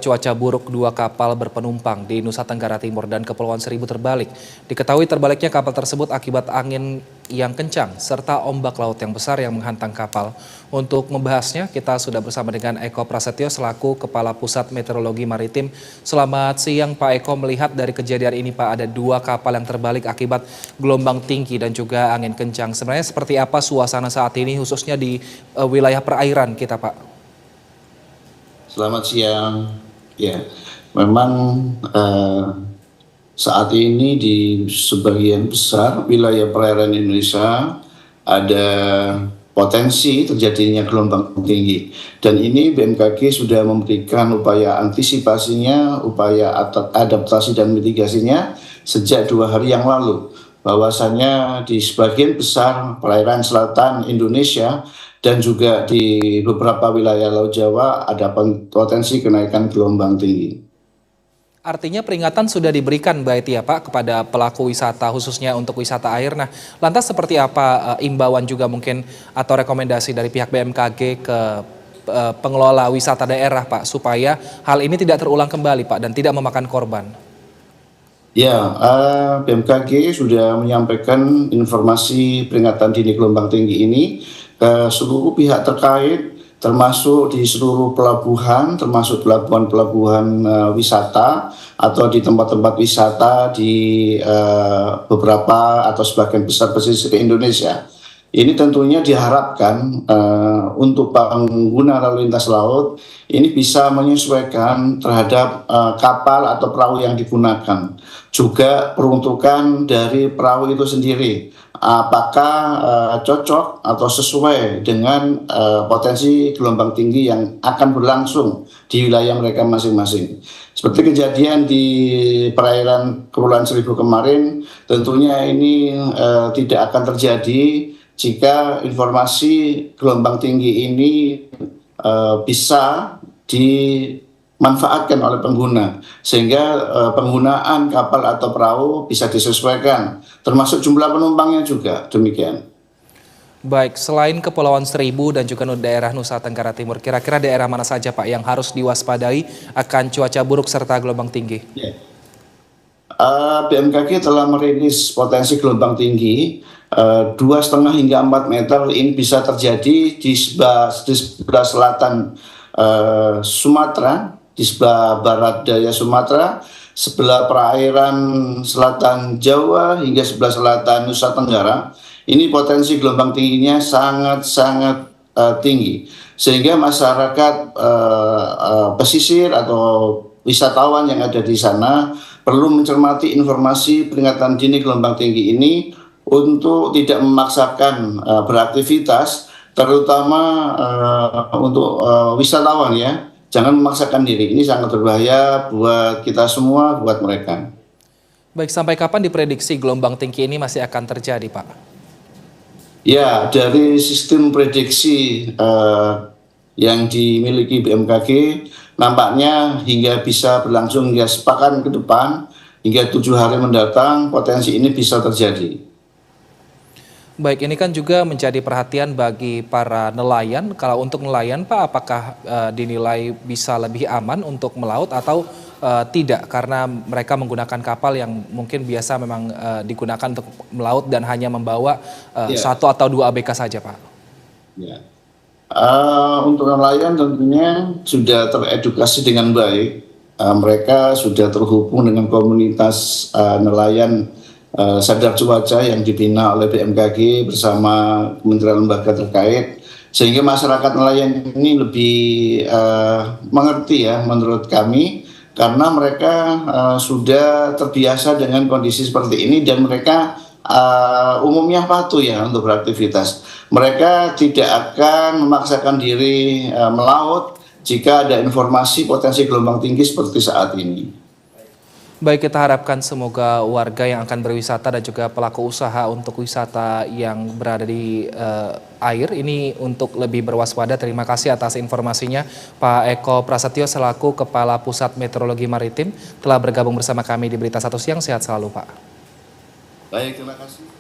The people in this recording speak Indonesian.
cuaca buruk dua kapal berpenumpang di Nusa Tenggara Timur dan Kepulauan Seribu terbalik. Diketahui terbaliknya kapal tersebut akibat angin yang kencang serta ombak laut yang besar yang menghantam kapal. Untuk membahasnya, kita sudah bersama dengan Eko Prasetyo selaku Kepala Pusat Meteorologi Maritim. Selamat siang Pak Eko, melihat dari kejadian ini Pak, ada dua kapal yang terbalik akibat gelombang tinggi dan juga angin kencang. Sebenarnya seperti apa suasana saat ini khususnya di wilayah perairan kita Pak? Selamat siang. Ya, memang saat ini di sebagian besar wilayah perairan Indonesia ada potensi terjadinya gelombang tinggi. Dan ini BMKG sudah memberikan upaya antisipasinya, upaya adaptasi dan mitigasinya sejak 2 hari yang lalu. Bahwasanya di sebagian besar perairan selatan Indonesia dan juga di beberapa wilayah Laut Jawa ada potensi kenaikan gelombang tinggi. Artinya peringatan sudah diberikan Mbak Eti ya Pak kepada pelaku wisata khususnya untuk wisata air. Nah, lantas seperti apa imbauan juga mungkin atau rekomendasi dari pihak BMKG ke pengelola wisata daerah Pak supaya hal ini tidak terulang kembali Pak dan tidak memakan korban? Ya, BMKG sudah menyampaikan informasi peringatan dini gelombang tinggi ini ke seluruh pihak terkait, termasuk di seluruh pelabuhan, termasuk pelabuhan-pelabuhan wisata atau di tempat-tempat wisata di beberapa atau sebagian besar pesisir Indonesia. Ini tentunya diharapkan untuk pengguna lalu lintas laut ini bisa menyesuaikan terhadap kapal atau perahu yang digunakan. Juga peruntukan dari perahu itu sendiri, apakah cocok atau sesuai dengan potensi gelombang tinggi yang akan berlangsung di wilayah mereka masing-masing. Seperti kejadian di perairan Kepulauan Seribu kemarin, tentunya ini tidak akan terjadi jika informasi gelombang tinggi ini bisa dimanfaatkan oleh pengguna, sehingga penggunaan kapal atau perahu bisa disesuaikan, termasuk jumlah penumpangnya juga demikian. Baik, selain Kepulauan Seribu dan juga daerah Nusa Tenggara Timur, kira-kira daerah mana saja Pak yang harus diwaspadai akan cuaca buruk serta gelombang tinggi? Ya. BMKG telah merilis potensi gelombang tinggi 2,5 hingga 4 meter ini bisa terjadi di sebelah selatan Sumatera, di sebelah barat daya Sumatera, sebelah perairan selatan Jawa hingga sebelah selatan Nusa Tenggara. Ini potensi gelombang tingginya sangat tinggi, sehingga masyarakat pesisir atau wisatawan yang ada di sana perlu mencermati informasi peringatan dini gelombang tinggi ini untuk tidak memaksakan beraktivitas, terutama untuk wisatawan ya. Jangan memaksakan diri, ini sangat berbahaya buat kita semua, buat mereka. Baik, sampai kapan diprediksi gelombang tinggi ini masih akan terjadi Pak? Ya, dari sistem prediksi yang dimiliki BMKG, nampaknya hingga bisa berlangsung hingga sepekan ke depan, hingga 7 hari mendatang, potensi ini bisa terjadi. Baik, ini kan juga menjadi perhatian bagi para nelayan. Kalau untuk nelayan Pak, apakah dinilai bisa lebih aman untuk melaut atau tidak? Karena mereka menggunakan kapal yang mungkin biasa memang digunakan untuk melaut dan hanya membawa 1 atau 2 ABK saja Pak. Ya. Untuk nelayan tentunya sudah teredukasi dengan baik. Mereka sudah terhubung dengan komunitas nelayan sadar cuaca yang dibina oleh BMKG bersama kementerian lembaga terkait, sehingga masyarakat nelayan ini lebih mengerti ya menurut kami, karena mereka sudah terbiasa dengan kondisi seperti ini dan mereka umumnya patuh ya untuk beraktivitas. Mereka tidak akan memaksakan diri melaut jika ada informasi potensi gelombang tinggi seperti saat ini. Baik, kita harapkan semoga warga yang akan berwisata dan juga pelaku usaha untuk wisata yang berada di air ini untuk lebih berwaspada. Terima kasih atas informasinya Pak Eko Prasetyo selaku Kepala Pusat Meteorologi Maritim telah bergabung bersama kami di Berita Satu Siang. Sehat selalu Pak. Baik, terima kasih.